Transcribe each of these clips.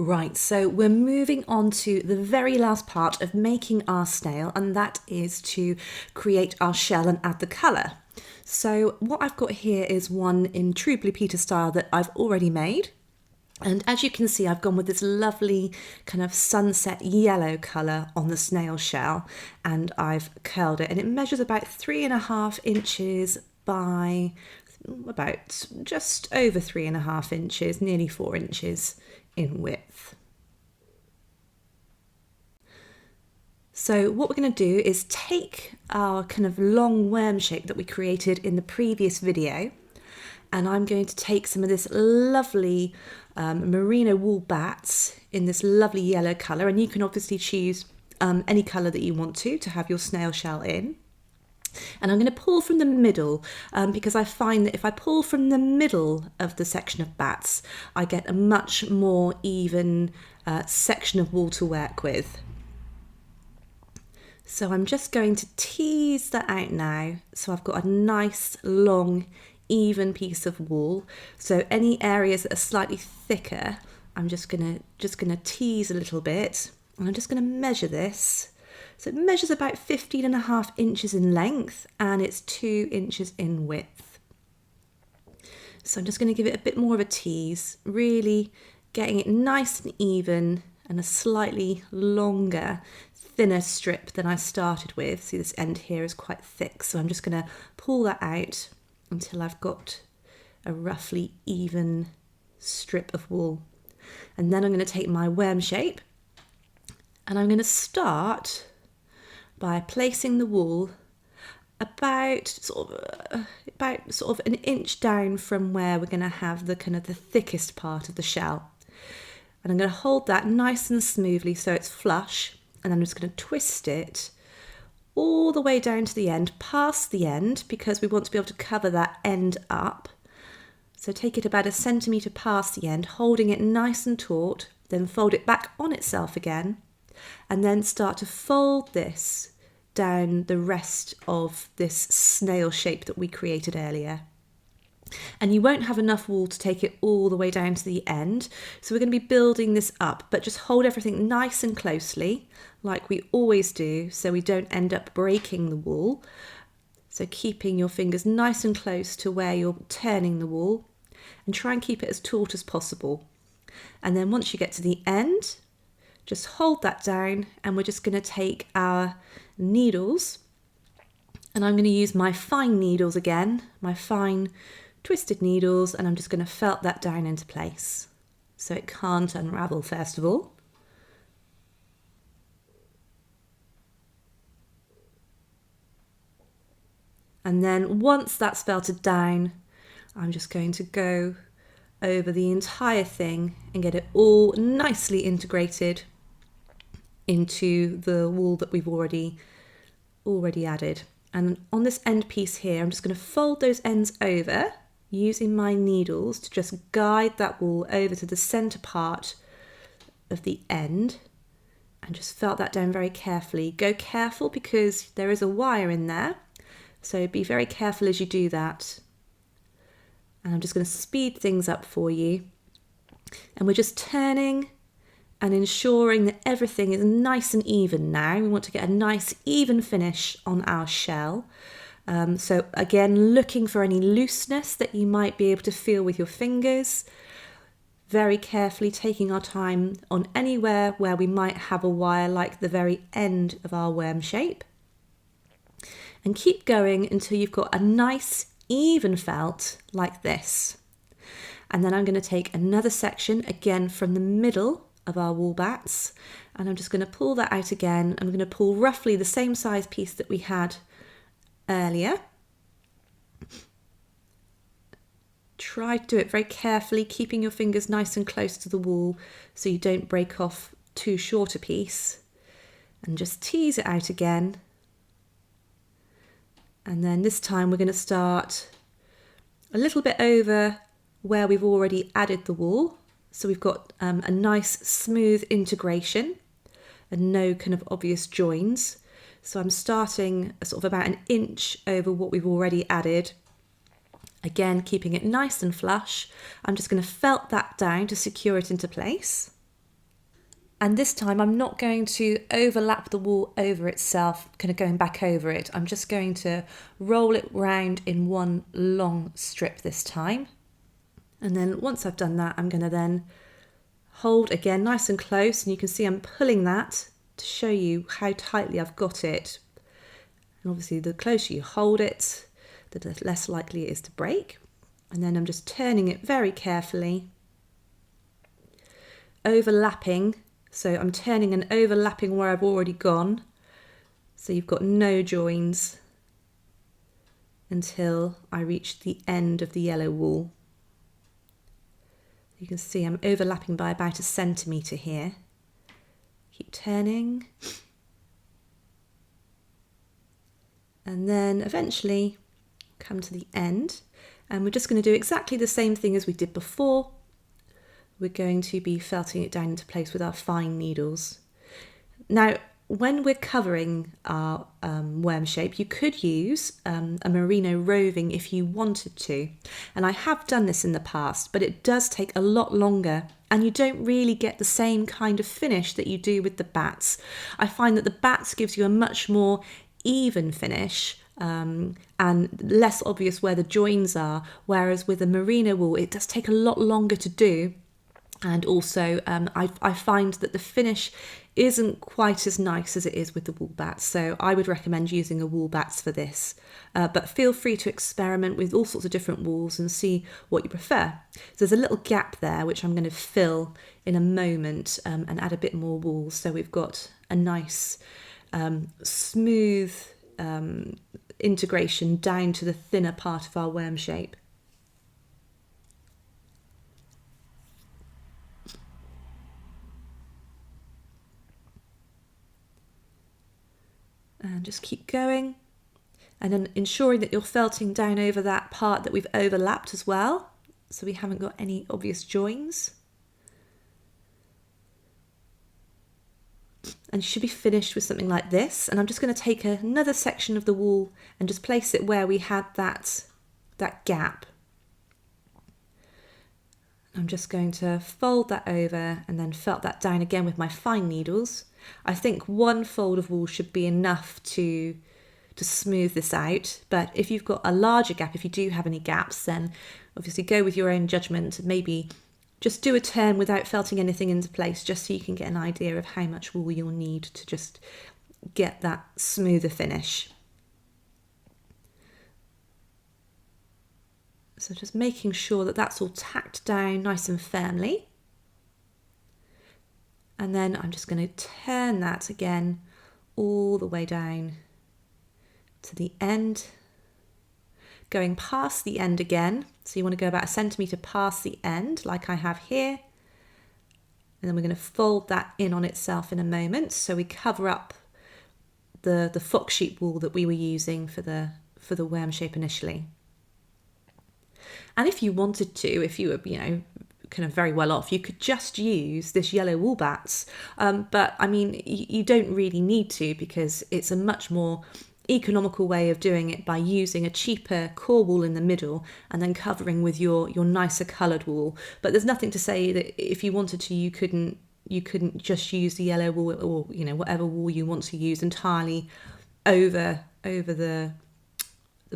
Right, so we're moving on to the very last part of making our snail, and that is to create our shell and add the colour. So what I've got here is one in true Blue Peter style that I've already made. And as you can see, I've gone with this lovely kind of sunset yellow colour on the snail shell, and I've curled it, and it measures about 3.5 inches by about just over 3.5 inches, nearly 4 inches in width. So what we're going to do is take our kind of long worm shape that we created in the previous video, and I'm going to take some of this lovely merino wool bats in this lovely yellow colour, and you can obviously choose any colour that you want to have your snail shell in. And I'm going to pull from the middle because I find that if I pull from the middle of the section of bats, I get a much more even section of wool to work with. So I'm just going to tease that out now. So I've got a nice long even piece of wool. So any areas that are slightly thicker, I'm just gonna tease a little bit, and I'm just gonna measure this. So it measures about 15.5 inches in length, and it's 2 inches in width. So I'm just going to give it a bit more of a tease, really getting it nice and even, and a slightly longer, thinner strip than I started with. See, this end here is quite thick, so I'm just going to pull that out until I've got a roughly even strip of wool. And then I'm going to take my worm shape, and I'm going to start by placing the wool about sort of an inch down from where we're going to have the kind of the thickest part of the shell. And I'm going to hold that nice and smoothly so it's flush, and I'm just going to twist it all the way down to the end, past the end, because we want to be able to cover that end up. So take it about 1 centimetre past the end, holding it nice and taut, then fold it back on itself again, and then start to fold this down the rest of this snail shape that we created earlier. And you won't have enough wool to take it all the way down to the end, so we're going to be building this up, but just hold everything nice and closely like we always do, so we don't end up breaking the wool. So keeping your fingers nice and close to where you're turning the wool, and try and keep it as taut as possible. And then once you get to the end, just hold that down, and we're just going to take our needles, and I'm going to use my fine needles again, my fine twisted needles, and I'm just going to felt that down into place so it can't unravel first of all. And then once that's felted down, I'm just going to go over the entire thing and get it all nicely integrated into the wool that we've already added. And on this end piece here, I'm just going to fold those ends over using my needles to just guide that wool over to the center part of the end, and just felt that down very carefully. Go careful because there is a wire in there, so be very careful as you do that. And I'm just going to speed things up for you, and we're just turning and ensuring that everything is nice and even now. We want to get a nice even finish on our shell. So again, looking for any looseness that you might be able to feel with your fingers. Very carefully taking our time on anywhere where we might have a wire, like the very end of our worm shape. And keep going until you've got a nice even felt like this. And then I'm going to take another section again from the middle of our wool bats, and I'm just going to pull that out again. I'm going to pull roughly the same size piece that we had earlier. Try to do it very carefully, keeping your fingers nice and close to the wool so you don't break off too short a piece, and just tease it out again. And then this time we're going to start a little bit over where we've already added the wool. So we've got a nice smooth integration and no kind of obvious joins. So I'm starting sort of about 1 inch over what we've already added. Again, keeping it nice and flush. I'm just going to felt that down to secure it into place. And this time I'm not going to overlap the wool over itself, kind of going back over it. I'm just going to roll it round in one long strip this time. And then once I've done that, I'm going to then hold again nice and close, and you can see I'm pulling that to show you how tightly I've got it. And obviously the closer you hold it, the less likely it is to break. And then I'm just turning it very carefully, overlapping. So I'm turning and overlapping where I've already gone. So you've got no joins until I reach the end of the yellow wool. You can see I'm overlapping by about 1 centimetre here. Keep turning. And then eventually come to the end. And we're just going to do exactly the same thing as we did before. We're going to be felting it down into place with our fine needles. Now, when we're covering our worm shape, you could use a merino roving if you wanted to. And I have done this in the past, but it does take a lot longer and you don't really get the same kind of finish that you do with the bats. I find that the bats gives you a much more even finish and less obvious where the joins are, whereas with a merino wool, it does take a lot longer to do. And also I find that the finish isn't quite as nice as it is with the wool bats. So I would recommend using a wool bats for this. But feel free to experiment with all sorts of different wools and see what you prefer. So there's a little gap there which I'm going to fill in a moment and add a bit more wool. So we've got a nice smooth integration down to the thinner part of our worm shape. And just keep going, and then ensuring that you're felting down over that part that we've overlapped as well, so we haven't got any obvious joins. And you should be finished with something like this. And I'm just going to take another section of the wool and just place it where we had that gap. I'm just going to fold that over and then felt that down again with my fine needles. I think one fold of wool should be enough to smooth this out, but if you've got a larger gap, if you do have any gaps, then obviously go with your own judgment. Maybe just do a turn without felting anything into place, just so you can get an idea of how much wool you'll need to just get that smoother finish. So just making sure that that's all tacked down nice and firmly. And then I'm just going to turn that again all the way down to the end, going past the end again. So you want to go about 1 centimetre past the end like I have here. And then we're going to fold that in on itself in a moment. So we cover up the fox sheep wool that we were using for the worm shape initially. And if you wanted to, if you were, kind of very well off, you could just use this yellow wool bats. But I mean, you don't really need to, because it's a much more economical way of doing it by using a cheaper core wool in the middle and then covering with your nicer coloured wool. But there's nothing to say that if you wanted to, you couldn't just use the yellow wool, or whatever wool you want to use entirely over the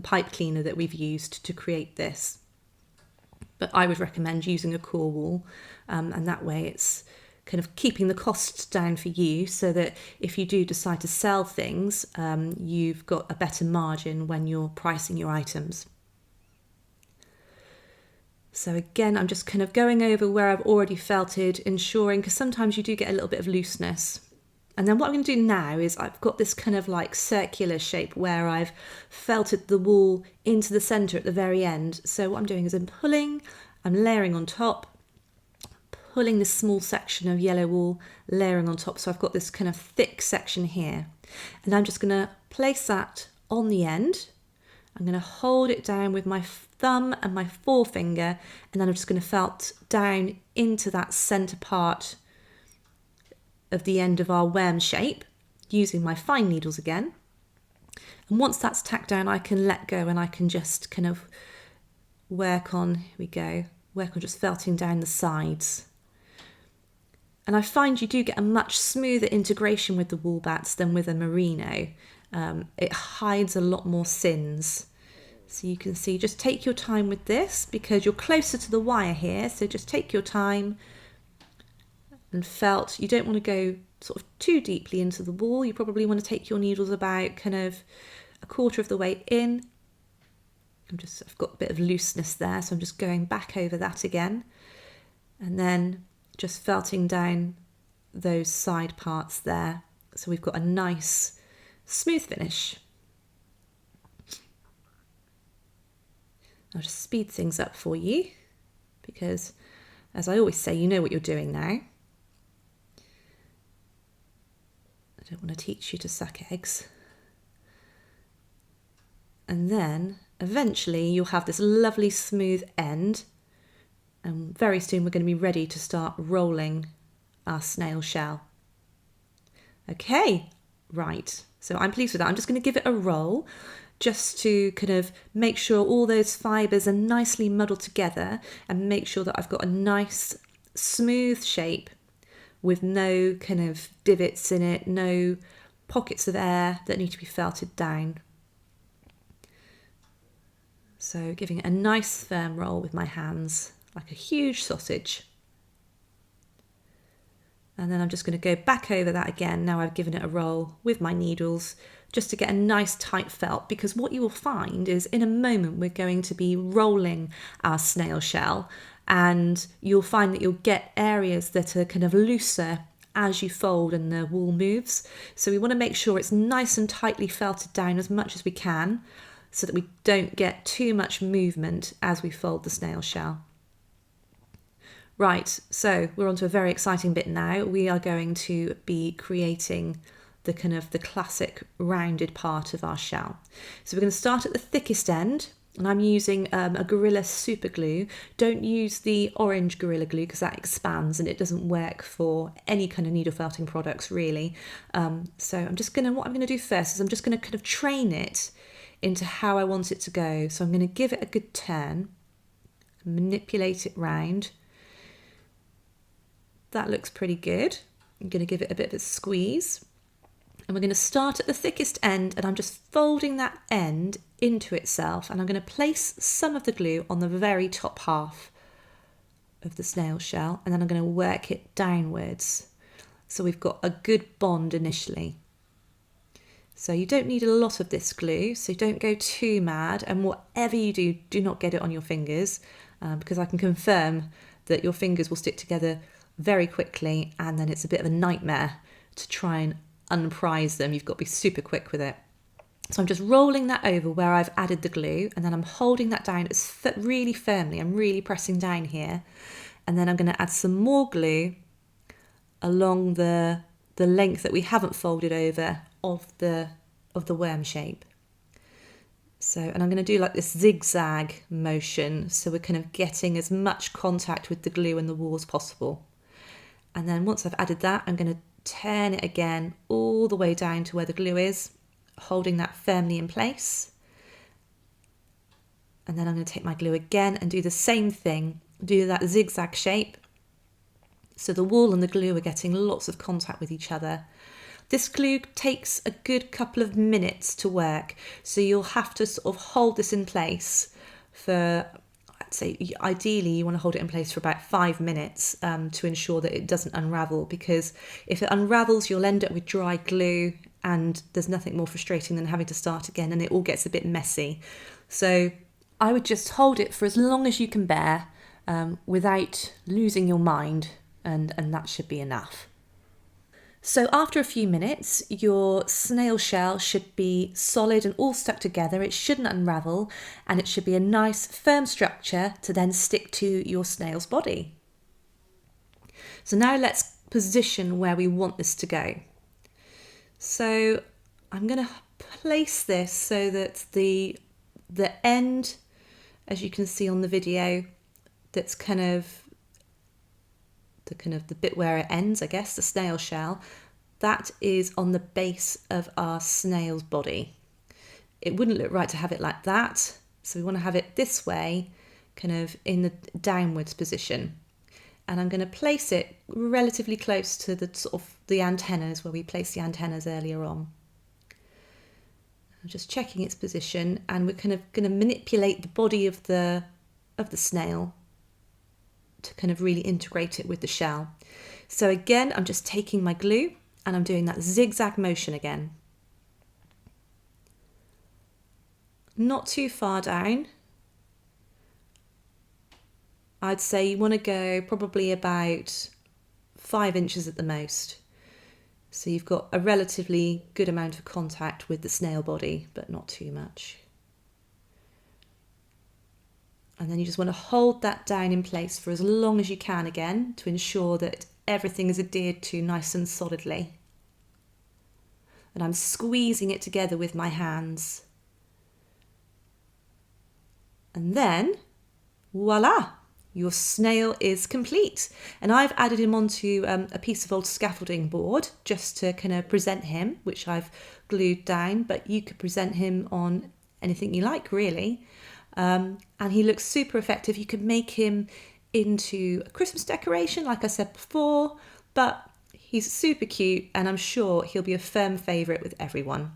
pipe cleaner that we've used to create this. But I would recommend using a core wool, and that way it's kind of keeping the costs down for you, so that if you do decide to sell things, you've got a better margin when you're pricing your items. So again, I'm just kind of going over where I've already felted, ensuring, because sometimes you do get a little bit of looseness. And then what I'm going to do now is I've got this kind of like circular shape where I've felted the wool into the centre at the very end. So what I'm doing is I'm layering on top, pulling this small section of yellow wool, layering on top. So I've got this kind of thick section here. And I'm just going to place that on the end. I'm going to hold it down with my thumb and my forefinger, and then I'm just going to felt down into that centre part of the end of our worm shape using my fine needles again. And once that's tacked down, I can let go and I can just kind of work on just felting down the sides. And I find you do get a much smoother integration with the wool bats than with a merino. It hides a lot more sins. So you can see, just take your time with this because you're closer to the wire here. So just take your time and felt. You don't want to go sort of too deeply into the wool. You probably want to take your needles about kind of a quarter of the way in. I've got a bit of looseness there, so I'm just going back over that again. And then just felting down those side parts there. So we've got a nice smooth finish. I'll just speed things up for you because, as I always say, you know what you're doing now. I don't want to teach you to suck eggs. And then eventually you'll have this lovely smooth end, and very soon we're going to be ready to start rolling our snail shell. Okay, right, so I'm pleased with that. I'm just going to give it a roll just to kind of make sure all those fibres are nicely muddled together and make sure that I've got a nice smooth shape with no kind of divots in it, no pockets of air that need to be felted down. So giving it a nice firm roll with my hands, like a huge sausage. And then I'm just going to go back over that again. Now I've given it a roll with my needles just to get a nice tight felt, because what you will find is in a moment we're going to be rolling our snail shell, and you'll find that you'll get areas that are kind of looser as you fold and the wool moves. So we want to make sure it's nice and tightly felted down as much as we can so that we don't get too much movement as we fold the snail shell. Right, so we're on to a very exciting bit now. We are going to be creating the kind of the classic rounded part of our shell. So we're going to start at the thickest end, and I'm using a Gorilla super glue. Don't use the orange Gorilla glue because that expands and it doesn't work for any kind of needle felting products really. So what I'm going to do first is I'm just going to kind of train it into how I want it to go. So I'm going to give it a good turn, manipulate it round. That looks pretty good. I'm going to give it a bit of a squeeze. And we're going to start at the thickest end, and I'm just folding that end into itself, and I'm going to place some of the glue on the very top half of the snail shell, and then I'm going to work it downwards. So we've got a good bond initially. So you don't need a lot of this glue, so don't go too mad, and whatever you do, do not get it on your fingers, because I can confirm that your fingers will stick together very quickly, and then it's a bit of a nightmare to try and unprise them. You've got to be super quick with it. So I'm just rolling that over where I've added the glue, and then I'm holding that down really firmly. I'm really pressing down here, and then I'm going to add some more glue along the length that we haven't folded over of the worm shape. So, and I'm going to do like this zigzag motion, so we're kind of getting as much contact with the glue and the wool as possible. And then once I've added that, I'm going to turn it again all the way down to where the glue is, holding that firmly in place. And then I'm going to take my glue again and do the same thing, do that zigzag shape. So the wool and the glue are getting lots of contact with each other. This glue takes a good couple of minutes to work, so you'll have to sort of hold this in place for, I'd say ideally you want to hold it in place for about 5 minutes to ensure that it doesn't unravel, because if it unravels you'll end up with dry glue, and there's nothing more frustrating than having to start again, and it all gets a bit messy. So I would just hold it for as long as you can bear without losing your mind, and that should be enough. So after a few minutes, your snail shell should be solid and all stuck together. It shouldn't unravel, and it should be a nice firm structure to then stick to your snail's body. So now let's position where we want this to go. So I'm going to place this so that the end, as you can see on the video, that's kind of the bit where it ends, I guess, the snail shell, that is on the base of our snail's body. It wouldn't look right to have it like that, so we want to have it this way, kind of in the downwards position. and I'm going to place it relatively close to the sort of the antennas where we placed the antennas earlier on. I'm just checking its position, and we're kind of going to manipulate the body of the snail to kind of really integrate it with the shell. So again, I'm just taking my glue and I'm doing that zigzag motion again. Not too far down. I'd say you want to go probably about 5 inches at the most. So you've got a relatively good amount of contact with the snail body, but not too much. And then you just want to hold that down in place for as long as you can again to ensure that everything is adhered to nice and solidly. And I'm squeezing it together with my hands. And then, voila! Your snail is complete. And I've added him onto a piece of old scaffolding board just to kind of present him, which I've glued down, but you could present him on anything you like, really. And he looks super effective. You could make him into a Christmas decoration, like I said before, but he's super cute and I'm sure he'll be a firm favourite with everyone.